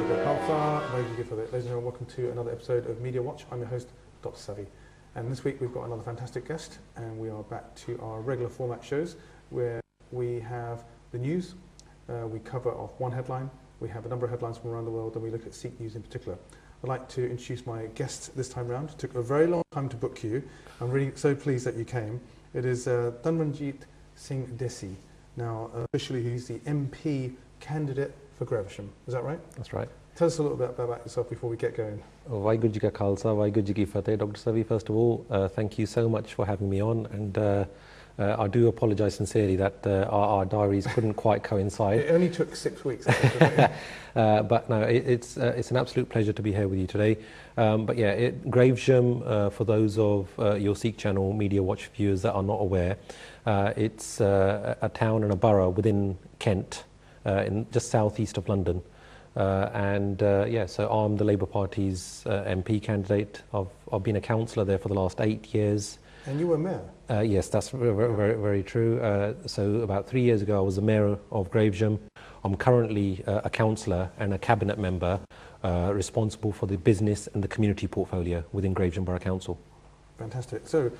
Ladies and gentlemen, welcome to another episode of Media Watch. I'm your host, Dr. Savi. And this week we've got another fantastic guest, and we are back to our regular format shows where we have the news, we cover off one headline, we have a number of headlines from around the world, and we look at Sikh news in particular. I'd like to introduce my guest this time round. It took a very long time to book you. I'm really so pleased that you came. It is Tanmanjeet Singh Dhesi. Now, officially he's the MP candidate for Gravesham. Is that right? That's right. Tell us a little bit about yourself before we get going. Waheguru Ji Ka Khalsa, Waheguru Ji Ki Fateh. Dr. Savi, first of all, thank you so much for having me on, and I do apologise sincerely that our diaries couldn't quite coincide. It only took 6 weeks. But no, it's an absolute pleasure to be here with you today. But yeah, Gravesham, for those of your Sikh channel Media Watch viewers that are not aware, it's a town and a borough within Kent, in just southeast of London. Yeah, so I'm the Labour Party's MP candidate. I've been a councillor there for the last 8 years. And you were mayor? Yes, that's very true. So about 3 years ago I was the mayor of Gravesham. I'm currently a councillor and a cabinet member responsible for the business and the community portfolio within Gravesham Borough Council. Fantastic. So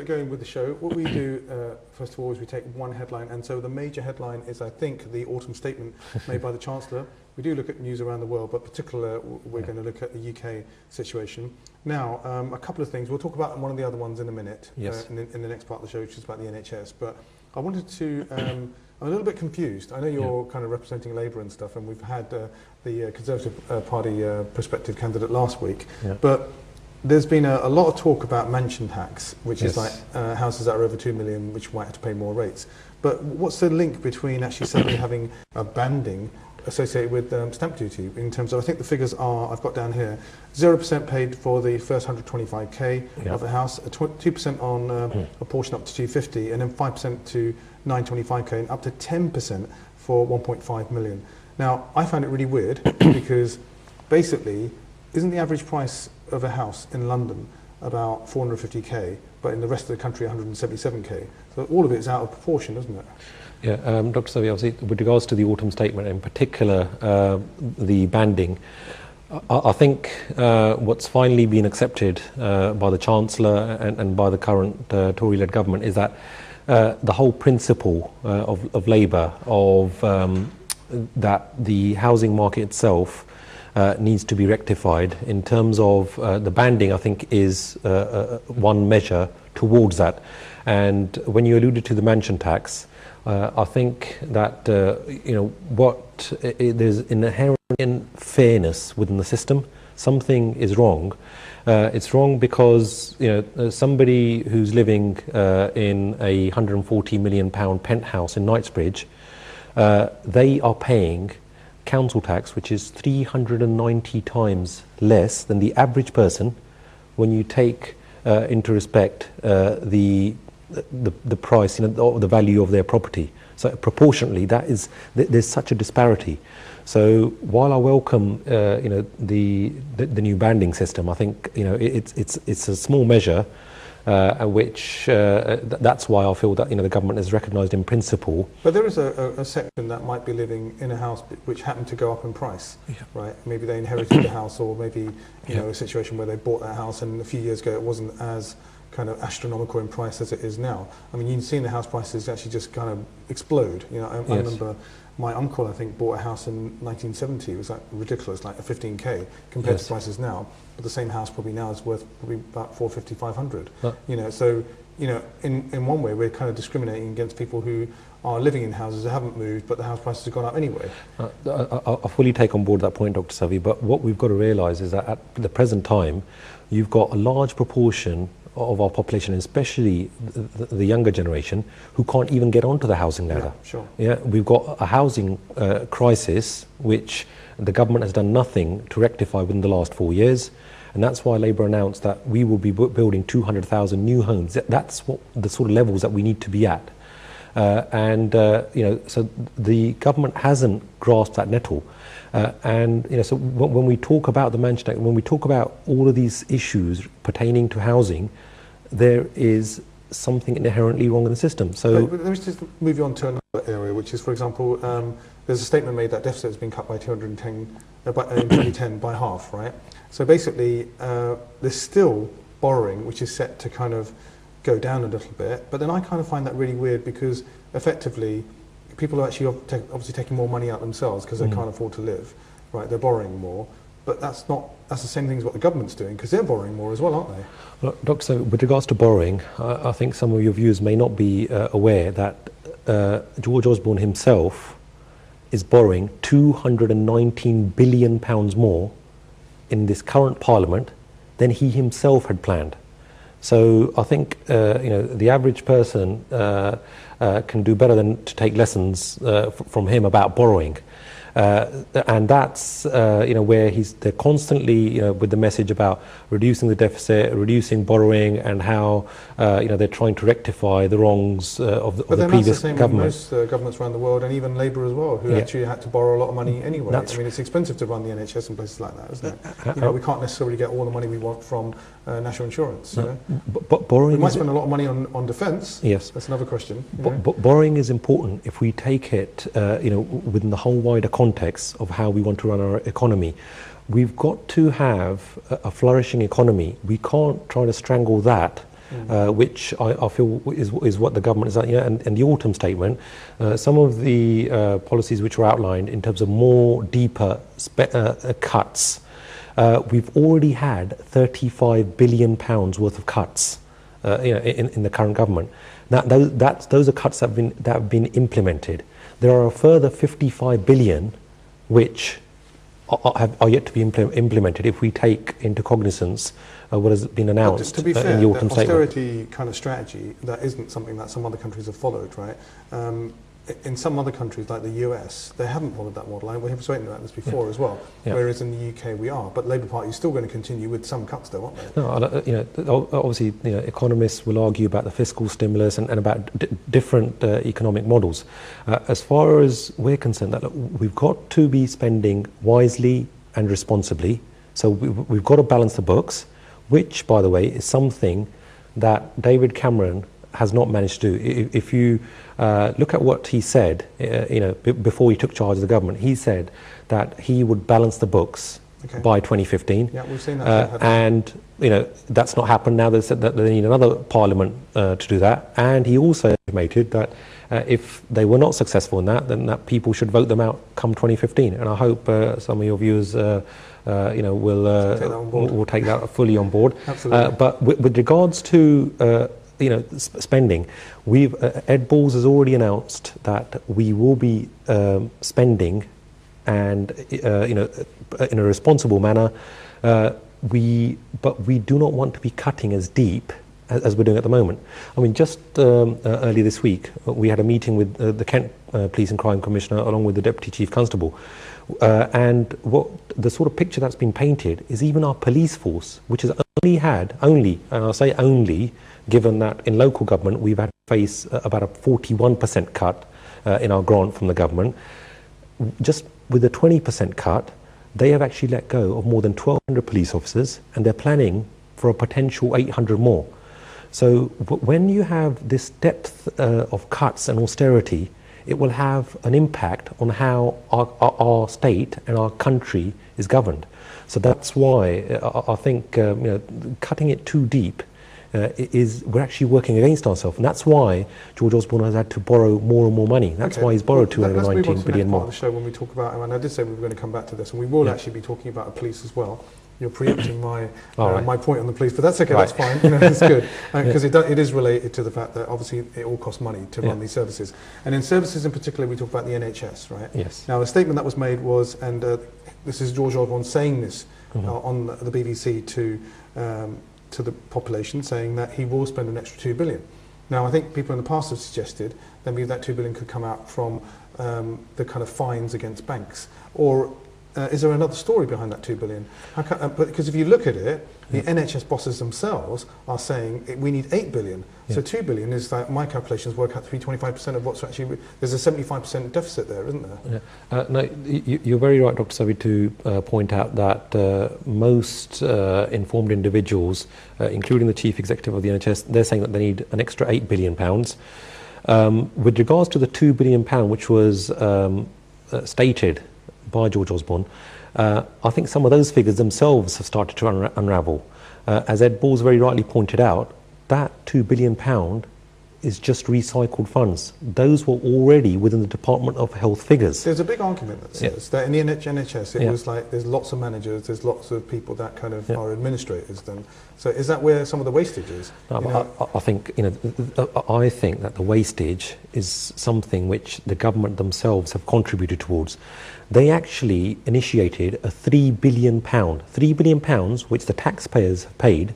going with the show, what we do first of all is we take one headline, and so the major headline is, I think, the autumn statement made by the Chancellor. We do look at news around the world, but particularly we're going to look at the UK situation. Now, a couple of things. We'll talk about one of the other ones in a minute, yes. in the next part of the show, which is about the NHS. But I wanted to, I'm a little bit confused. I know you're kind of representing Labour and stuff, and we've had the Conservative Party prospective candidate last week. But there's been a lot of talk about mansion tax, which is like houses that are over 2 million, which might have to pay more rates. But what's the link between actually suddenly having a banding associated with stamp duty in terms of, I think the figures are, I've got down here, 0% paid for the first 125k of a house, 2% on a portion up to 250, and then 5% to 925k, and up to 10% for 1.5 million. Now, I found it really weird because basically, isn't the average price of a house in London about 450k, but in the rest of the country 177k? So all of it is out of proportion, isn't it? Yeah, Dr. Savi, obviously, with regards to the autumn statement, in particular, the banding, I think what's finally been accepted by the Chancellor and by the current Tory-led government is that the whole principle of Labour, that the housing market itself needs to be rectified in terms of the banding, I think, is one measure towards that. And when you alluded to the mansion tax, I think that there's inherent fairness within the system. Something is wrong. It's wrong because somebody who's living in a £140 million penthouse in Knightsbridge, they are paying council tax, which is 390 times less than the average person when you take into respect the price, or the value of their property. So proportionately, there's such a disparity. So while I welcome the new banding system, I think it's a small measure, which that's why I feel that the government has recognised in principle. But there is a section that might be living in a house which happened to go up in price, right? Maybe they inherited the house, or maybe a situation where they bought that house and a few years ago it wasn't as kind of astronomical in price as it is now. I mean, you've seen the house prices actually just kind of explode. I remember my uncle, I think, bought a house in 1970. It was like ridiculous, like a 15k compared to prices now. But the same house probably now is worth probably about 450, 500. So in one way we're kind of discriminating against people who are living in houses that haven't moved, but the house prices have gone up anyway. I fully take on board that point, Dr. Savi. But what we've got to realise is that at the present time, you've got a large proportion of our population, especially the younger generation, who can't even get onto the housing ladder. We've got a housing crisis which the government has done nothing to rectify within the last 4 years, and that's why Labour announced that we will be building 200,000 new homes. That's what the sort of levels that we need to be at. So the government hasn't grasped that nettle. So when we talk about the Manchester, when we talk about all of these issues pertaining to housing, there is something inherently wrong in the system. So but let me just move you on to another area, which is, for example, there's a statement made that deficit has been cut by 210 in 2010 by half, right? So basically, there's still borrowing, which is set to kind of go down a little bit. But then I kind of find that really weird because effectively, people are actually obviously taking more money out themselves because they can't afford to live, right? They're borrowing more. But that's the same thing as what the government's doing, because they're borrowing more as well, aren't they? Well, Doctor, so with regards to borrowing, I think some of your viewers may not be aware that George Osborne himself is borrowing £219 billion more in this current Parliament than he himself had planned. So I think the average person can do better than to take lessons from him about borrowing. And that's where they're constantly with the message about reducing the deficit, reducing borrowing, and how they're trying to rectify the wrongs of the previous government. Most governments around the world, and even Labour as well, who actually had to borrow a lot of money anyway. I mean, it's expensive to run the NHS in places like that, isn't it? We can't necessarily get all the money we want from national insurance. But borrowing, we might spend a lot of money on defence. Yes, that's another question. But borrowing is important if we take it, within the whole wider context of how we want to run our economy. We've got to have a flourishing economy. We can't try to strangle that, which I feel is what the government is. And the autumn statement, some of the policies which were outlined in terms of more deeper cuts. We've already had £35 billion worth of cuts, in the current government. Now, those are cuts that have been implemented. There are a further 55 billion which are yet to be implemented if we take into cognizance what has been announced to be fair, in the autumn statement. Austerity kind of strategy, that isn't something that some other countries have followed, right? In some other countries, like the US, they haven't followed that model. We have spoken about this before as well. Whereas in the UK, we are. But Labour Party is still going to continue with some cuts, though, aren't they? No, obviously, economists will argue about the fiscal stimulus and about different economic models. As far as we're concerned, that we've got to be spending wisely and responsibly. So we've got to balance the books, which, by the way, is something that David Cameron has not managed to do. If you look at what he said, before he took charge of the government, he said that he would balance the books by 2015. Yeah, we've seen that. And that's not happened. Now they said that they need another parliament to do that. And he also estimated that if they were not successful in that, then that people should vote them out come 2015. And I hope some of your viewers will take that fully on board. Absolutely. But with regards to spending, Ed Balls has already announced that we will be spending, and in a responsible manner. But we do not want to be cutting as deep as we're doing at the moment. I mean, just earlier this week, we had a meeting with the Kent Police and Crime Commissioner along with the Deputy Chief Constable. And what the sort of picture that's been painted is even our police force, which has only, and I'll say only, given that in local government we've had to face about a 41% cut in our grant from the government. Just with a 20% cut, they have actually let go of more than 1,200 police officers, and they're planning for a potential 800 more. So when you have this depth of cuts and austerity, it will have an impact on how our state and our country is governed. So that's why I think cutting it too deep we're actually working against ourselves, and that's why George Osborne has had to borrow more and more money. That's why he's borrowed 219 billion more. Part of the show when we talk about, and I did say we were going to come back to this, and we will actually be talking about the police as well. You're preempting my my point on the police, but that's okay. That's fine. That's good, because it is related to the fact that obviously it all costs money to run these services, and in services in particular, we talk about the NHS, right? Yes. Now, the statement that was made was, and this is George Osborne saying this on the BBC to the population, saying that he will spend an extra £2 billion. Now, I think people in the past have suggested that maybe that £2 billion could come out from the kind of fines against banks, or is there another story behind that 2 billion? Because if you look at it, the NHS bosses themselves are saying we need 8 billion. So 2 billion is like, my calculations work out to be 25% of what's actually, there's a 75% deficit there, isn't there? No, you're very right, Dr. Savi, to point out that most informed individuals, including the Chief Executive of the NHS, they're saying that they need an extra £8 billion. With regards to the £2 billion, which was stated by George Osborne, I think some of those figures themselves have started to unravel. As Ed Balls very rightly pointed out, that £2 billion is just recycled funds. Those were already within the Department of Health figures. There's a big argument that says that in the NHS it was like there's lots of managers, there's lots of people that kind of are administrators then. So is that where some of the wastage is? I think I think that the wastage is something which the government themselves have contributed towards. They actually initiated a £3 billion, £3 billion which the taxpayers have paid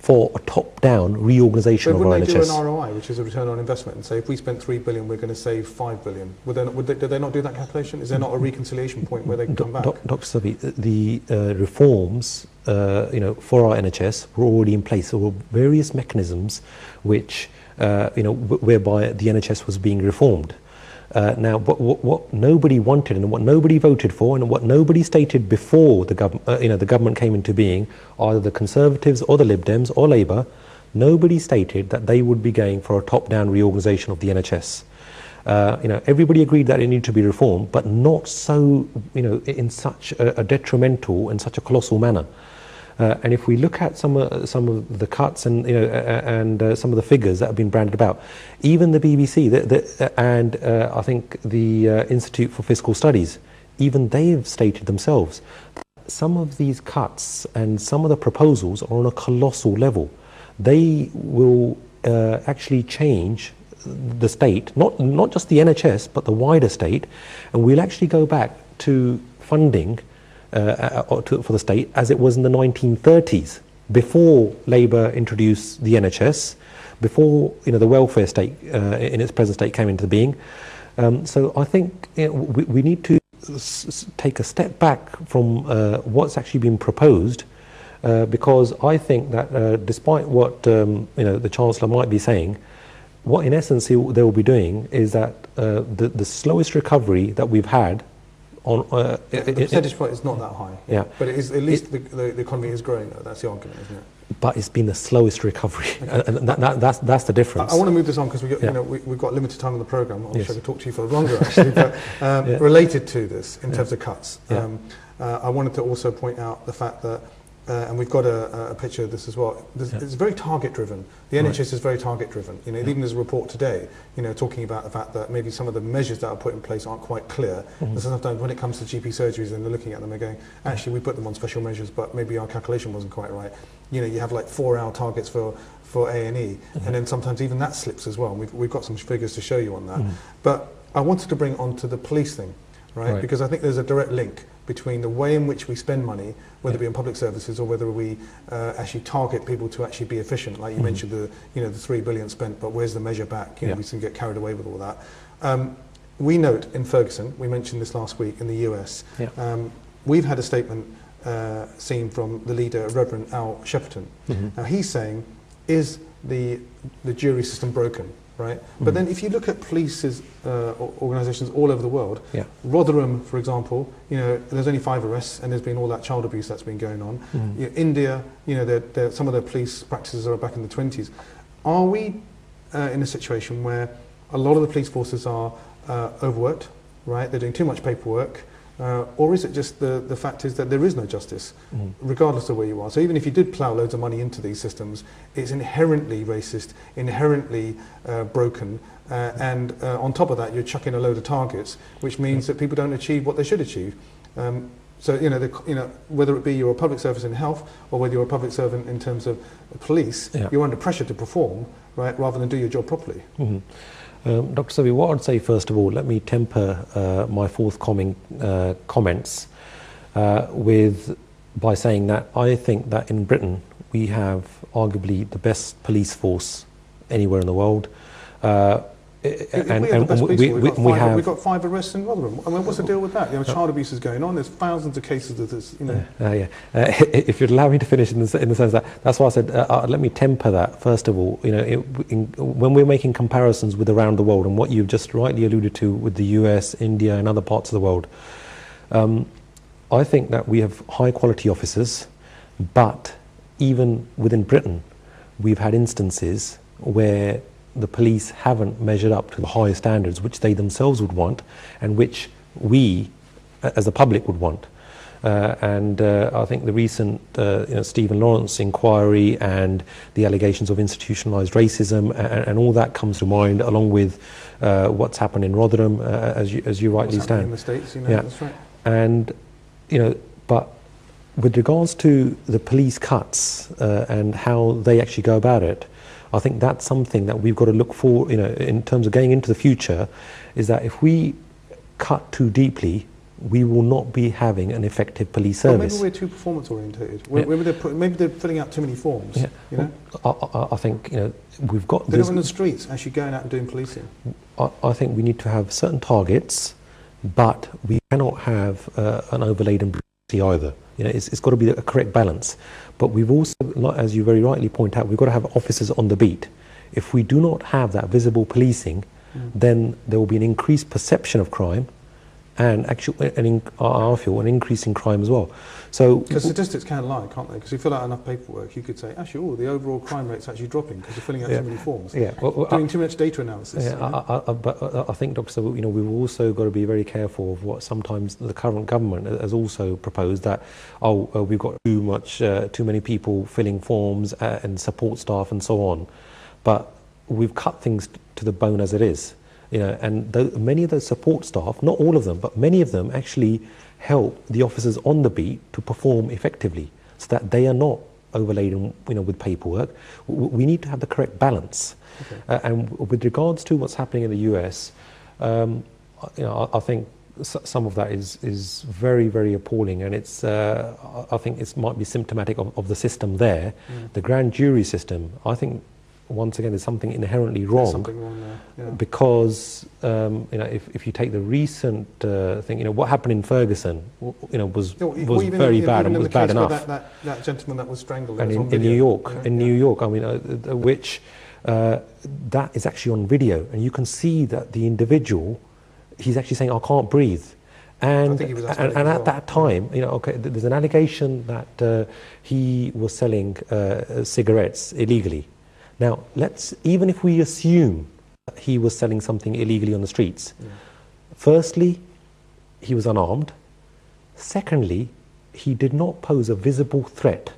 for a top-down reorganisation of our NHS. Wouldn't they do an ROI, which is a return on investment, and say if we spent 3 billion, we're going to save 5 billion? Did they not do that calculation? Is there not a reconciliation point where they can come back? Dr. Savi, the reforms, for our NHS were already in place. There were various mechanisms which, whereby the NHS was being reformed. Now, what nobody wanted and what nobody voted for and what nobody stated before the government came into being, either the Conservatives or the Lib Dems or Labour, nobody stated that they would be going for a top-down reorganisation of the NHS. Everybody agreed that it needed to be reformed, but not so, in such a detrimental and such a colossal manner. And if we look at some of the cuts and some of the figures that have been branded about, even the BBC and I think the Institute for Fiscal Studies, even they've stated themselves some of these cuts and some of the proposals are on a colossal level. They will actually change the state, not just the NHS, but the wider state, and we'll actually go back to funding for the state as it was in the 1930s, before Labour introduced the NHS, before the welfare state in its present state came into being. So I think we need to take a step back from what's actually been proposed, because I think that despite what the Chancellor might be saying, what in essence they will be doing is that the slowest recovery that we've had on the percentage point is not that high, but it is, at least the economy is growing though. That's the argument, isn't it? But it's been the slowest recovery, and that's the difference. I want to move this on because we've got limited time on the programme. I wish I could talk to you for longer actually, but related to this in terms of cuts, I wanted to also point out the fact that and we've got a picture of this as well. It's very target driven. The NHS is very target driven. Even there's a report today, talking about the fact that maybe some of the measures that are put in place aren't quite clear. And sometimes when it comes to GP surgeries and they're looking at them, they're going, actually we put them on special measures, but maybe our calculation wasn't quite right. You have like 4-hour targets for A&E, and then sometimes even that slips as well. We've got some figures to show you on that. But I wanted to bring on to the police thing, right? Because I think there's a direct link between the way in which we spend money, whether it be on public services or whether we actually target people to actually be efficient. Like you mentioned, the 3 billion spent, but where's the measure back? We can get carried away with all that. We note in Ferguson, we mentioned this last week in the US, we've had a statement seen from the leader, Reverend Al Shepperton. Now he's saying, is the jury system broken? Right? But then if you look at police's organisations all over the world, Rotherham, for example, there's only 5 arrests and there's been all that child abuse that's been going on. India, some of their police practices are back in the 20s. Are we in a situation where a lot of the police forces are overworked, right? They're doing too much paperwork, or is it just the fact is that there is no justice, regardless of where you are? So even if you did plough loads of money into these systems, it's inherently racist, inherently broken, and on top of that, you're chucking a load of targets, which means that people don't achieve what they should achieve. So whether it be you're a public service in health or whether you're a public servant in terms of police, you're under pressure to perform, right, rather than do your job properly. Dr. Savi, what I'd say first of all, let me temper my forthcoming comments by saying that I think that in Britain we have arguably the best police force anywhere in the world. we've got 5 arrests in Rotherham. I mean, what's the deal with that? You know, child abuse is going on. There's thousands of cases of this. You know. If you'd allow me to finish in the sense that's why I said let me temper that first of all. You know, when we're making comparisons with around the world and what you've just rightly alluded to with the US, India, and other parts of the world, I think that we have high quality officers, but even within Britain, we've had instances where the police haven't measured up to the higher standards which they themselves would want and which we as the public would want. I think the recent Stephen Lawrence inquiry and the allegations of institutionalised racism and all that comes to mind, along with what's happened in Rotherham, as you rightly stand. In the States, you know, that's right. And but with regards to the police cuts and how they actually go about it, I think that's something that we've got to look for, in terms of going into the future, is that if we cut too deeply, we will not be having an effective police service. Maybe we're too performance orientated. Maybe they're filling out too many forms. Yeah. You know? I think we've got. They're not in the streets actually going out and doing policing. I think we need to have certain targets, but we cannot have an overladen brutality either. It's got to be a correct balance. But we've also, as you very rightly point out, we've got to have officers on the beat. If we do not have that visible policing, then there will be an increased perception of crime, and actually, I feel, an increase in crime as well. So, because statistics can lie, can't they? Because if you fill out enough paperwork, you could say, actually, the overall crime rate's actually dropping because you're filling out too many forms. Yeah, doing too much data analysis. Yeah, but I think, Dr. Sabu, we've also got to be very careful of what sometimes the current government has also proposed, that we've got too many people filling forms and support staff and so on, but we've cut things to the bone as it is. And many of those support staff, not all of them, but many of them actually help the officers on the beat to perform effectively, so that they are not overladen, with paperwork. We need to have the correct balance. Okay. And with regards to what's happening in the US, I think some of that is very, very appalling, and I think it might be symptomatic of the system there. The grand jury system, I think, once again, there's something inherently wrong. There's something wrong there. Yeah. Because if you take the recent thing, what happened in Ferguson, was very bad and was bad enough. That gentleman that was strangled. And in New York, I mean, which that is actually on video, and you can see that the individual, he's actually saying, "I can't breathe." And at that time, there's an allegation that he was selling cigarettes illegally. Now, even if we assume that he was selling something illegally on the streets, firstly, he was unarmed. Secondly, he did not pose a visible threat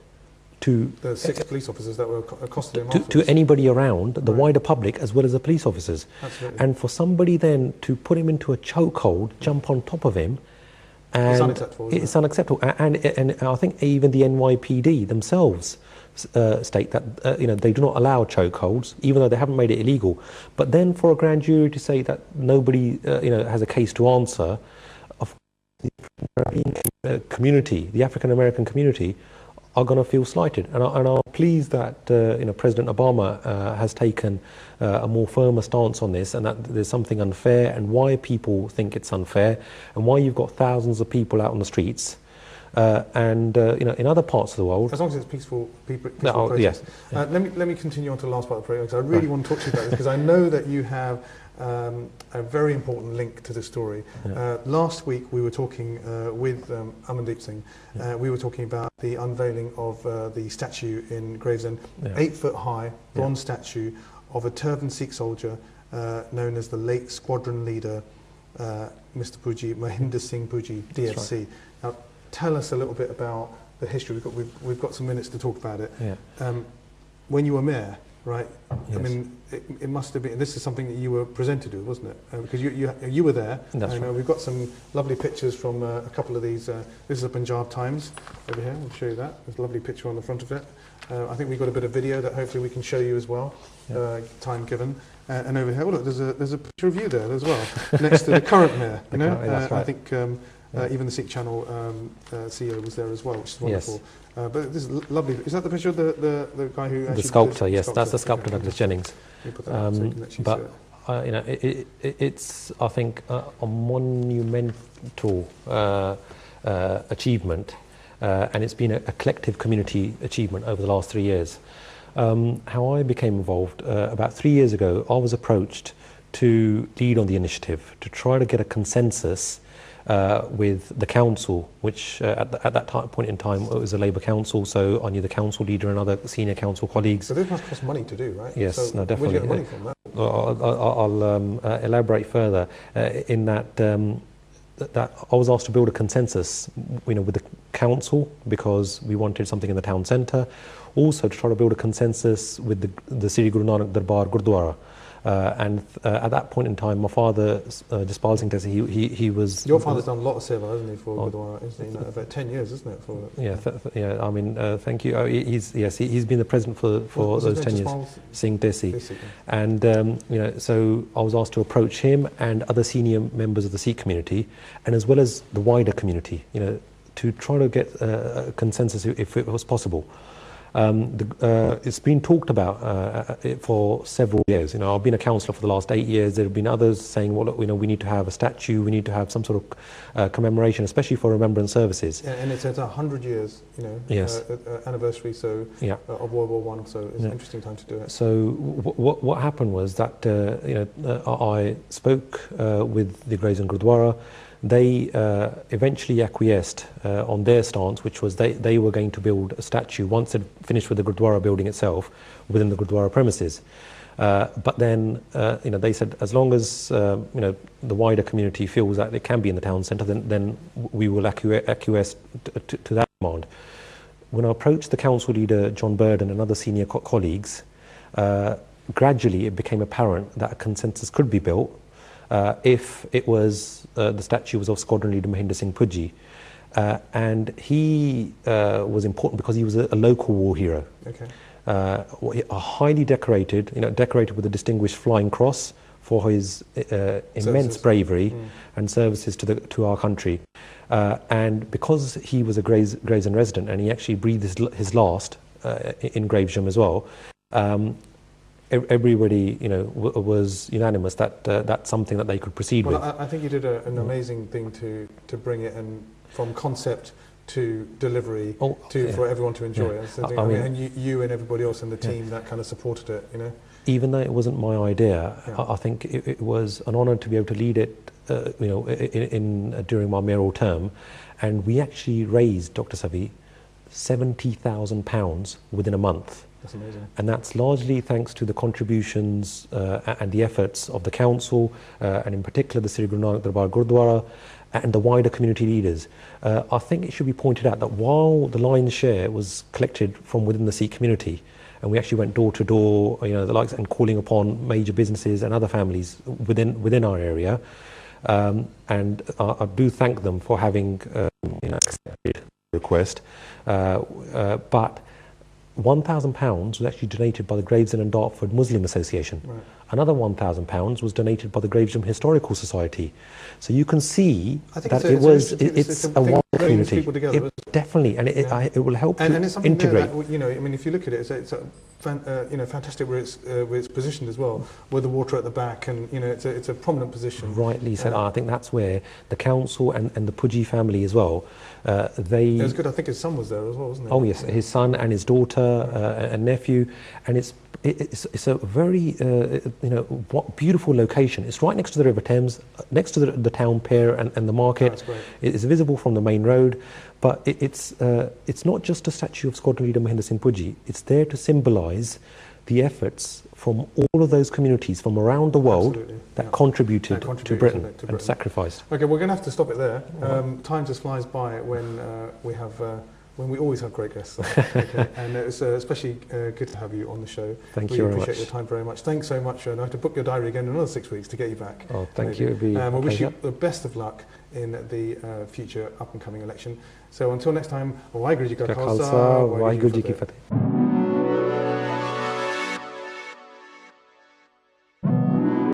to the 6 police officers that were accosted him to anybody around, the wider public, as well as the police officers. Absolutely. And for somebody then to put him into a chokehold, jump on top of him, and it's unacceptable. It's unacceptable. And I think even the NYPD themselves state that they do not allow chokeholds, even though they haven't made it illegal. But then for a grand jury to say that nobody has a case to answer, of course, the African American community are going to feel slighted. And I'm pleased that President Obama has taken a more firmer stance on this, and that there's something unfair, and why people think it's unfair, and why you've got thousands of people out on the streets. In other parts of the world, as long as it's peaceful protest. Yes. Let me continue on to the last part of the program, because I really want to talk to you about this, because I know that you have a very important link to this story. Last week we were talking with Tanmanjeet Singh. We were talking about the unveiling of the statue in Gravesend, 8 foot high bronze statue of a turbaned Sikh soldier known as the late Squadron leader, Mr. Pujji, Mahinder Singh Pujji, DSC. Right. Now, tell us a little bit about the history. We've got some minutes to talk about it. When you were mayor, right? Yes. I mean, it must have been. This is something that you were presented with, wasn't it? Because you were there. That's right. We've got some lovely pictures from a couple of these. This is a Punjab Times over here. I'll show you that. There's a lovely picture on the front of it. I think we've got a bit of video that hopefully we can show you as well. Time given. And over here, look, there's a picture of you there as well, next to the current mayor. That's right. I think. Even the Sikh Channel CEO was there as well, which is wonderful. Yes. But this is lovely. Is that the picture of the guy who actually... The sculptor, yes. That's the sculptor, Douglas Jennings. You put that up so you can actually see it. it's, I think, a monumental achievement, and it's been a collective community achievement over the last 3 years. How I became involved, about 3 years ago, I was approached to lead on the initiative, to try to get a consensus with the council, which at that point in time it was a Labour council, so I knew the council leader and other senior council colleagues. So this must cost money to do, right? Yes, so no, definitely. Where do you get the money from that? I'll elaborate further in that that I was asked to build a consensus, with the council, because we wanted something in the town centre. Also to try to build a consensus with the Sri Guru Nanak Darbar Gurdwara. And at that point in time, my father, Jaspal Singh Dhesi, he was... Your father's done a lot of seva, hasn't he, for Gurdwara, isn't he? About 10 years, isn't it? For yeah, I mean, thank you. He's been the president for those 10 years. Singh Dhesi. And, so I was asked to approach him and other senior members of the Sikh community, and as well as the wider community, to try to get a consensus if it was possible. It's been talked about for several years. I've been a councillor for the last 8 years. There have been others saying, well, look, we need to have a statue, we need to have some sort of commemoration, especially for remembrance services. Yeah, and it's 100 years, yes. Anniversary, so of World War I. So it's an interesting time to do it. So what happened was that I spoke with the Gravesend Gurdwara. They eventually acquiesced on their stance, which was they were going to build a statue once they'd finished with the Gurdwara building itself within the Gurdwara premises. But then, they said as long as the wider community feels that it can be in the town centre, then we will acquiesce to that demand. When I approached the council leader John Burden and other senior colleagues, gradually it became apparent that a consensus could be built. If it was the statue was of Squadron leader Mahinder Singh Pujji, and he was important because he was a local war hero. Okay. A highly decorated, decorated with a distinguished flying cross for his immense bravery and services to our country. And because he was a Gravesend resident and he actually breathed his last in Gravesham as well. Everybody, was unanimous that that's something that they could proceed with. I think you did an amazing thing to bring it from concept to delivery for everyone to enjoy it. So and you and everybody else in the team that kind of supported it, Even though it wasn't my idea, I think it was an honour to be able to lead it, during my mayoral term, and we actually raised, Dr. Savi, £70,000 within a month. That's amazing. And that's largely thanks to the contributions and the efforts of the council, and in particular the Sri Guru Nanak Darbar Gurdwara and the wider community leaders. I think it should be pointed out that while the lion's share was collected from within the Sikh community, and we actually went door to door, the likes, and calling upon major businesses and other families within our area, and I do thank them for having accepted the request, but £1,000 was actually donated by the Gravesend and Dartford Muslim Association. Right. Another £1,000 was donated by the Gravesham Historical Society. So you can see that it's a wide community. Together, definitely, and it will help to and it's something integrate. That, if you look at it, it's fantastic where it's positioned as well, with the water at the back, and it's a prominent position. Rightly said. I think that's where the council and the Pujji family as well. It was good. I think his son was there as well, wasn't it? Oh yes, his son and his daughter and nephew, and it's a very beautiful location. It's right next to the River Thames, next to the town pier and the market. That's great. It's visible from the main road, but it's not just a statue of Squadron leader Mahinder Singh Pujji. It's there to symbolise the efforts from all of those communities from around the world that contributed to Britain and sacrificed. Okay, we're going to have to stop it there. Time just flies by when we always have great guests. Okay. And it's especially good to have you on the show. Thank you very much. We appreciate your time very much. Thanks so much. And I have to book your diary again in another 6 weeks to get you back. Oh, thank you. We wish you the best of luck in the future up and coming election. So until next time, Waheguru Ji Ka Khalsa, Waheguru Ji Ki Fateh.